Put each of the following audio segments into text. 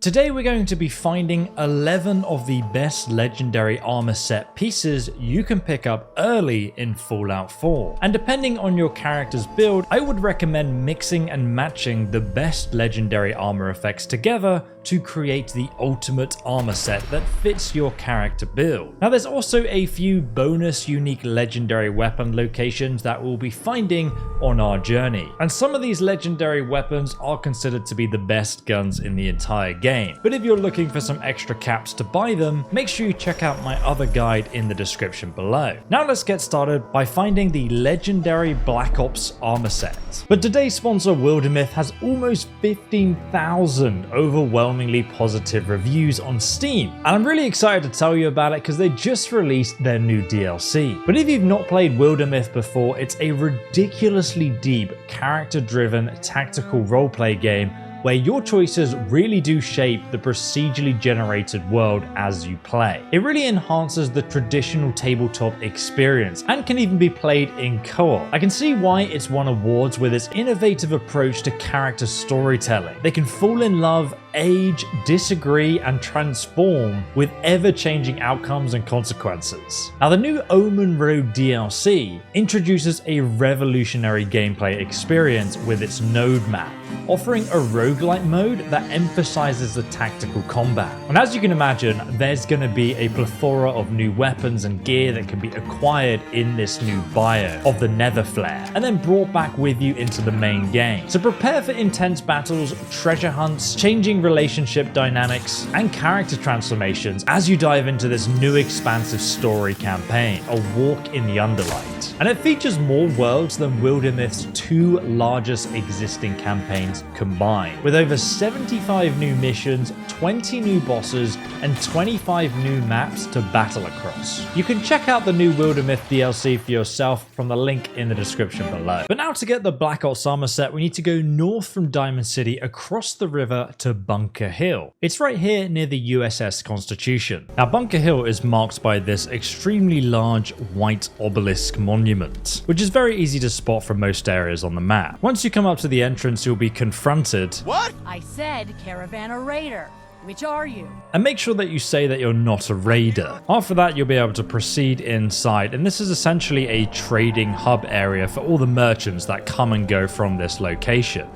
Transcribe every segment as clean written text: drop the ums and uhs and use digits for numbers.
Today we're going to be finding 11 of the best legendary armor set pieces you can pick up early in Fallout 4. And depending on your character's build, I would recommend mixing and matching the best legendary armor effects together to create the ultimate armor set that fits your character build. Now there's also a few bonus unique legendary weapon locations that we'll be finding on our journey. And some of these legendary weapons are considered to be the best guns in the entire game. But if you're looking for some extra caps to buy them, make sure you check out my other guide in the description below. Now let's get started by finding the legendary Black Ops armor set. But today's sponsor Wildermyth has almost 15,000 overwhelmingly positive reviews on Steam, and I'm really excited to tell you about it because they just released their new DLC. But if you've not played Wildermyth before, it's a ridiculously deep, character-driven, tactical roleplay game where your choices really do shape the procedurally generated world as you play. It really enhances the traditional tabletop experience and can even be played in co-op. I can see why it's won awards with its innovative approach to character storytelling. They can fall in love, age, disagree, and transform with ever-changing outcomes and consequences. Now the new Omen Road DLC introduces a revolutionary gameplay experience with its node map, offering a roguelite mode that emphasizes the tactical combat. And as you can imagine, there's going to be a plethora of new weapons and gear that can be acquired in this new bio of the Nether Flare, and then brought back with you into the main game. So prepare for intense battles, treasure hunts, changing relationship dynamics, and character transformations as you dive into this new expansive story campaign, A Walk in the Underlight. And it features more worlds than Wildermyth's two largest existing campaigns combined, with over 75 new missions, 20 new bosses, and 25 new maps to battle across. You can check out the new Wildermyth DLC for yourself from the link in the description below. But now to get the Black Ops armor set, we need to go north from Diamond City across the river to Bunker Hill. It's right here near the USS Constitution. Now Bunker Hill is marked by this extremely large white obelisk monument, which is very easy to spot from most areas on the map. Once you come up to the entrance, you'll be confronted. What? I said caravan or raider. Which are you? And make sure that you say that you're not a raider. After that, you'll be able to proceed inside, and this is essentially a trading hub area for all the merchants that come and go from this location.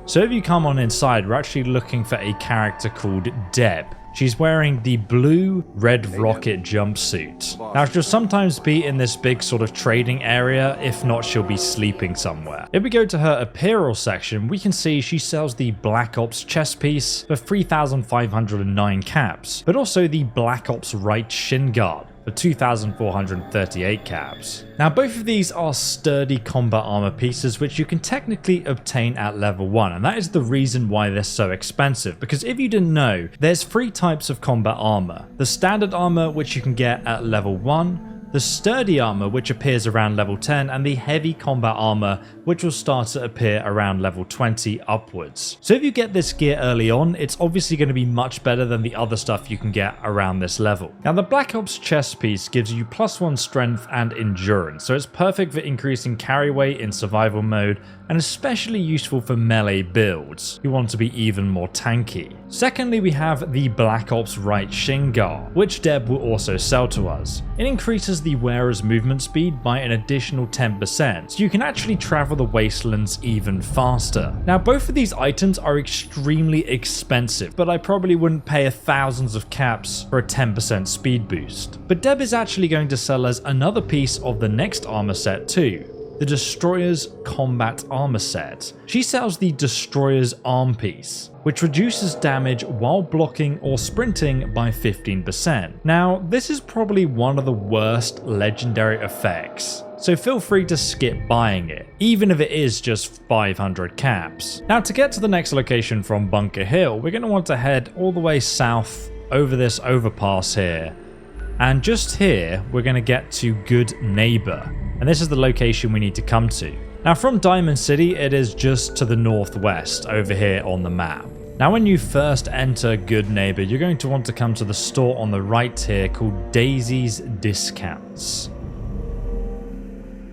So if you come on inside, we're actually looking for a character called Deb. She's wearing the blue Red Rocket jumpsuit. Now she'll sometimes be in this big sort of trading area, if not she'll be sleeping somewhere. If we go to her apparel section, we can see she sells the Black Ops chest piece for 3,509 caps, but also the Black Ops right shin guard for 2,438 caps. Now both of these are sturdy combat armor pieces which you can technically obtain at level 1, and that is the reason why they're so expensive, because if you didn't know, there's 3 types of combat armor. The standard armor, which you can get at level 1, the sturdy armor, which appears around level 10, and the heavy combat armor, which will start to appear around level 20 upwards. So if you get this gear early on, it's obviously going to be much better than the other stuff you can get around this level. Now the Black Ops chest piece gives you +1 strength and endurance, so it's perfect for increasing carry weight in survival mode, and especially useful for melee builds who want to be even more tanky. Secondly, we have the Black Ops right shin guard, which Deb will also sell to us. It increases the wearer's movement speed by an additional 10%, so you can actually travel the wastelands even faster. Now both of these items are extremely expensive, but I probably wouldn't pay thousands of caps for a 10% speed boost. But Deb is actually going to sell us another piece of the next armor set too, the Destroyer's Combat Armor Set. She sells the Destroyer's Arm Piece, which reduces damage while blocking or sprinting by 15%. Now, this is probably one of the worst legendary effects, so feel free to skip buying it, even if it is just 500 caps. Now, to get to the next location from Bunker Hill, we're going to want to head all the way south over this overpass here. And just here, we're going to get to Good Neighbor, and this is the location we need to come to. Now from Diamond City, it is just to the northwest over here on the map. Now when you first enter Good Neighbor, you're going to want to come to the store on the right here called Daisy's Discounts.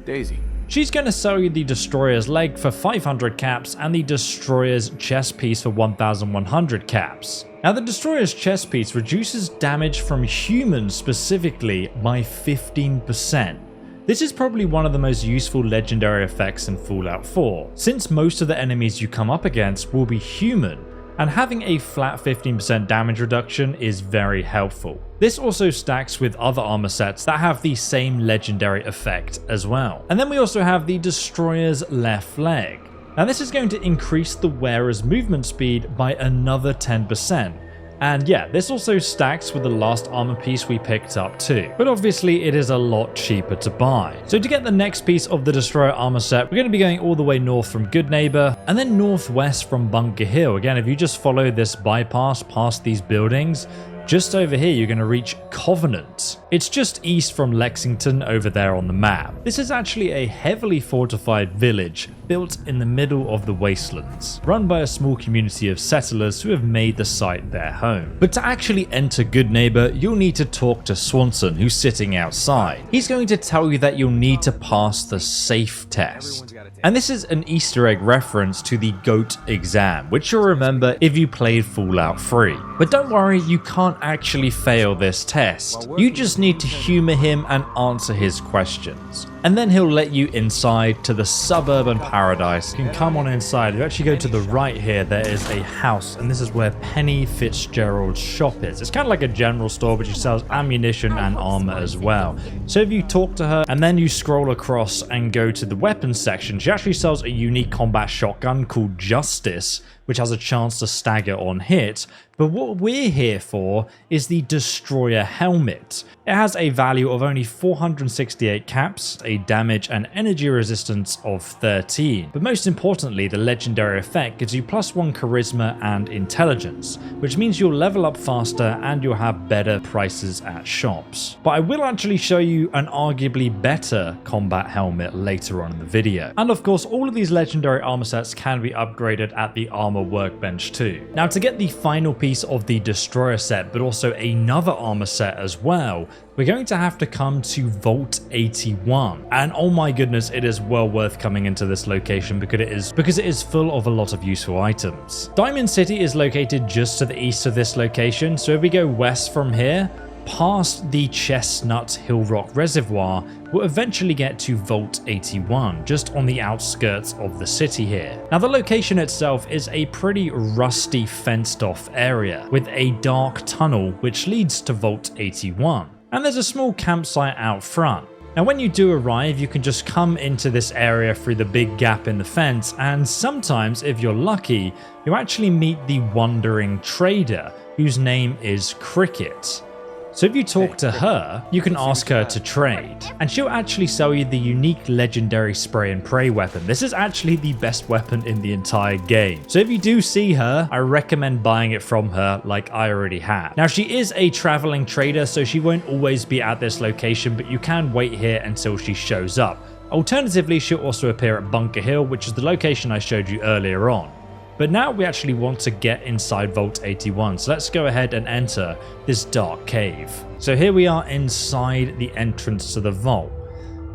Daisy. She's going to sell you the Destroyer's leg for 500 caps and the Destroyer's chest piece for 1,100 caps. Now the Destroyer's chest piece reduces damage from humans specifically by 15%. This is probably one of the most useful legendary effects in Fallout 4, since most of the enemies you come up against will be human, and having a flat 15% damage reduction is very helpful. This also stacks with other armor sets that have the same legendary effect as well. And then we also have the Destroyer's left leg. Now this is going to increase the wearer's movement speed by another 10%. And yeah, this also stacks with the last armor piece we picked up too. But obviously it is a lot cheaper to buy. So to get the next piece of the Destroyer armor set, we're going to be going all the way north from Good Neighbor and then northwest from Bunker Hill. Again, if you just follow this bypass past these buildings, just over here you're going to reach Covenant. It's just east from Lexington over there on the map. This is actually a heavily fortified village built in the middle of the wastelands, run by a small community of settlers who have made the site their home. But to actually enter Good Neighbor, you'll need to talk to Swanson, who's sitting outside. He's going to tell you that you'll need to pass the safe test. And this is an Easter egg reference to the GOAT exam, which you'll remember if you played Fallout 3. But don't worry, you can't actually fail this test. You just need to humor him and answer his questions. And then he'll let you inside to the suburban paradise. You can come on inside. You actually go to the right here, there is a house, and this is where Penny Fitzgerald's shop is. It's kind of like a general store, but she sells ammunition and armor as well. So if you talk to her and then you scroll across and go to the weapons section, she actually sells a unique combat shotgun called Justice, which has a chance to stagger on hit. But what we're here for is the Destroyer helmet. It has a value of only 468 caps, a damage and energy resistance of 13. But most importantly, the legendary effect gives you +1 charisma and intelligence, which means you'll level up faster and you'll have better prices at shops. But I will actually show you an arguably better combat helmet later on in the video. And of course, all of these legendary armor sets can be upgraded at the armor workbench too. Now to get the final piece of the Destroyer set, but also another armor set as well, we're going to have to come to Vault 81. And oh my goodness, it is well worth coming into this location because it is full of a lot of useful items. Diamond City is located just to the east of this location, so if we go west from here, past the Chestnut Hill Rock Reservoir, we'll eventually get to Vault 81, just on the outskirts of the city here. Now the location itself is a pretty rusty fenced off area, with a dark tunnel which leads to Vault 81. And there's a small campsite out front. Now when you do arrive, you can just come into this area through the big gap in the fence, and sometimes, if you're lucky, you actually meet the Wandering Trader, whose name is Cricket. So if you talk to her, you can ask her to trade, and she'll actually sell you the unique legendary spray and pray weapon. This is actually the best weapon in the entire game. So if you do see her, I recommend buying it from her like I already have. Now she is a traveling trader, so she won't always be at this location, but you can wait here until she shows up. Alternatively, she'll also appear at Bunker Hill, which is the location I showed you earlier on. But now we actually want to get inside Vault 81, so let's go ahead and enter this dark cave. So here we are inside the entrance to the vault.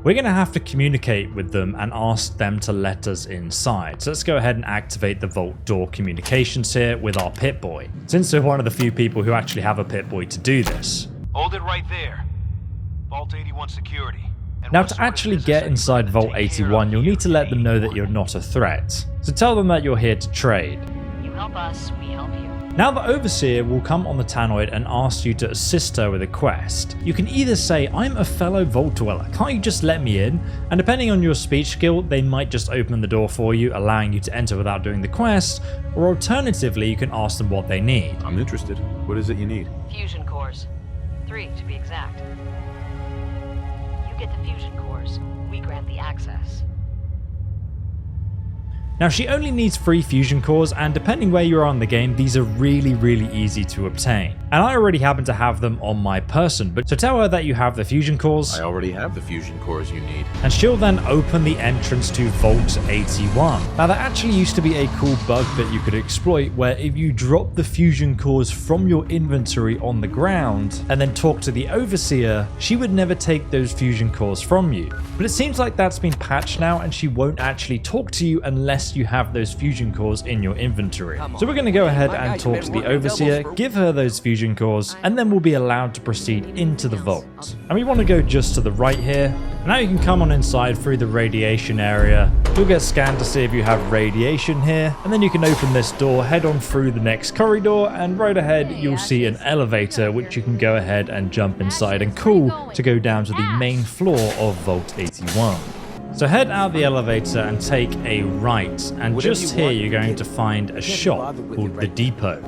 We're going to have to communicate with them and ask them to let us inside. So let's go ahead and activate the vault door communications here with our Pip-Boy, since we're one of the few people who actually have a Pip-Boy to do this. Hold it right there. Vault 81 security. Now to actually get inside Vault 81, you'll need to let them know that you're not a threat. So tell them that you're here to trade. You help us, we help you. Now the Overseer will come on the Tannoid and ask you to assist her with a quest. You can either say, I'm a fellow Vault Dweller, can't you just let me in? And depending on your speech skill, they might just open the door for you, allowing you to enter without doing the quest, or alternatively, you can ask them what they need. I'm interested. What is it you need? Fusion cores. 3 to be exact. You get the fusion cores, we grant the access. Now she only needs 3 fusion cores, and depending where you are on the game, these are really easy to obtain. And I already happen to have them on my person, but so tell her that you have the fusion cores. I already have the fusion cores you need. And she'll then open the entrance to Vault 81. Now there actually used to be a cool bug that you could exploit where if you drop the fusion cores from your inventory on the ground and then talk to the Overseer, she would never take those fusion cores from you. But it seems like that's been patched now and she won't actually talk to you unless yes, you have those fusion cores in your inventory. So we're going to go ahead and talk to the Overseer, give her those fusion cores, and then we'll be allowed to proceed into the vault. And we want to go just to the right here. Now you can come on inside through the radiation area. You'll get scanned to see if you have radiation here, and then you can open this door, head on through the next corridor, and right ahead you'll see an elevator which you can go ahead and jump inside, and cool to go down to the main floor of Vault 81. So head out the elevator and take a right, and just here you're going to find a shop called the Depot.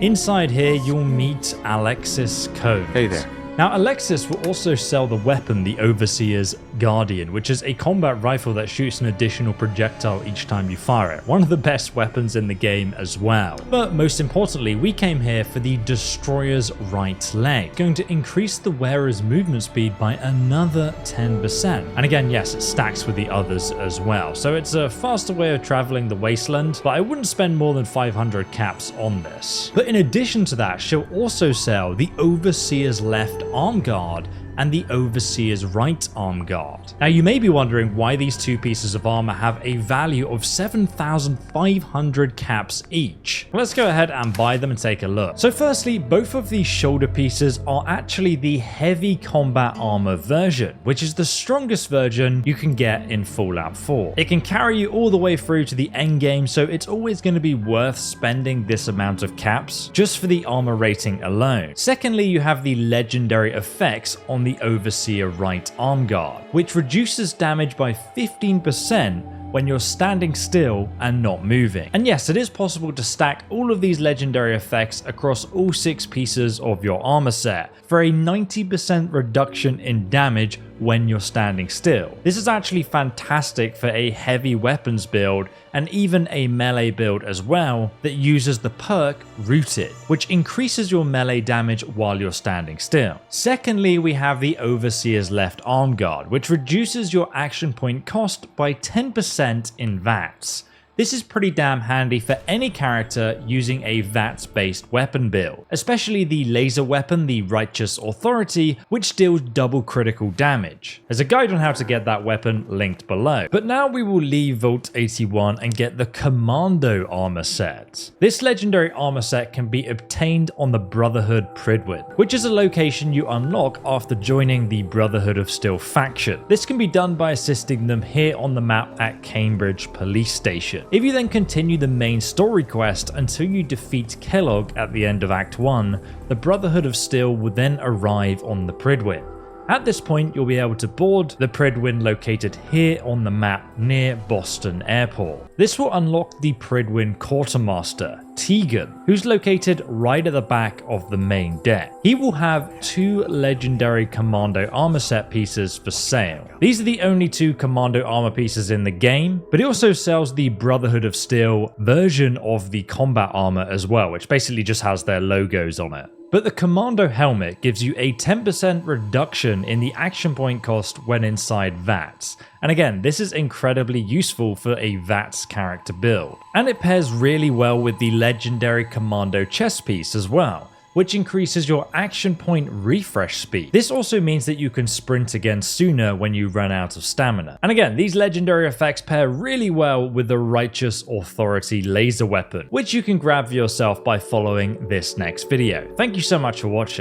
Inside here you'll meet Alexis Combs. Hey there. Now Alexis will also sell the weapon, the Overseer's Guardian, which is a combat rifle that shoots an additional projectile each time you fire it. One of the best weapons in the game as well. But most importantly, we came here for the Destroyer's right leg, going to increase the wearer's movement speed by another 10%. And again, yes, it stacks with the others as well. So it's a faster way of traveling the wasteland, but I wouldn't spend more than 500 caps on this. But in addition to that, she'll also sell the Overseer's left arm guard and the Overseer's right arm guard. Now you may be wondering why these two pieces of armor have a value of 7,500 caps each. Let's go ahead and buy them and take a look. So firstly, both of these shoulder pieces are actually the heavy combat armor version, which is the strongest version you can get in Fallout 4. It can carry you all the way through to the end game, so it's always going to be worth spending this amount of caps just for the armor rating alone. Secondly, you have the legendary effects on the Overseer right arm guard, which reduces damage by 15% when you're standing still and not moving. And yes, it is possible to stack all of these legendary effects across all 6 pieces of your armor set for a 90% reduction in damage when you're standing still. This is actually fantastic for a heavy weapons build and even a melee build as well that uses the perk Rooted, which increases your melee damage while you're standing still. Secondly, we have the Overseer's left arm guard, which reduces your action point cost by 10% in VATS. This is pretty damn handy for any character using a VATS-based weapon build, especially the laser weapon, the Righteous Authority, which deals double critical damage. There's a guide on how to get that weapon linked below. But now we will leave Vault 81 and get the Commando armor set. This legendary armor set can be obtained on the Brotherhood Prydwen, which is a location you unlock after joining the Brotherhood of Steel faction. This can be done by assisting them here on the map at Cambridge Police Station. If you then continue the main story quest until you defeat Kellogg at the end of Act 1, the Brotherhood of Steel will then arrive on the Prydwen. At this point, you'll be able to board the Prydwen located here on the map near Boston Airport. This will unlock the Prydwen Quartermaster, Tegan, who's located right at the back of the main deck. He will have 2 legendary Commando armor set pieces for sale. These are the only 2 Commando armor pieces in the game, but he also sells the Brotherhood of Steel version of the combat armor as well, which basically just has their logos on it. But the Commando helmet gives you a 10% reduction in the action point cost when inside VATS. And again, this is incredibly useful for a VATS character build. And it pairs really well with the legendary Commando chest piece as well, which increases your action point refresh speed. This also means that you can sprint again sooner when you run out of stamina. And again, these legendary effects pair really well with the Righteous Authority laser weapon, which you can grab for yourself by following this next video. Thank you so much for watching.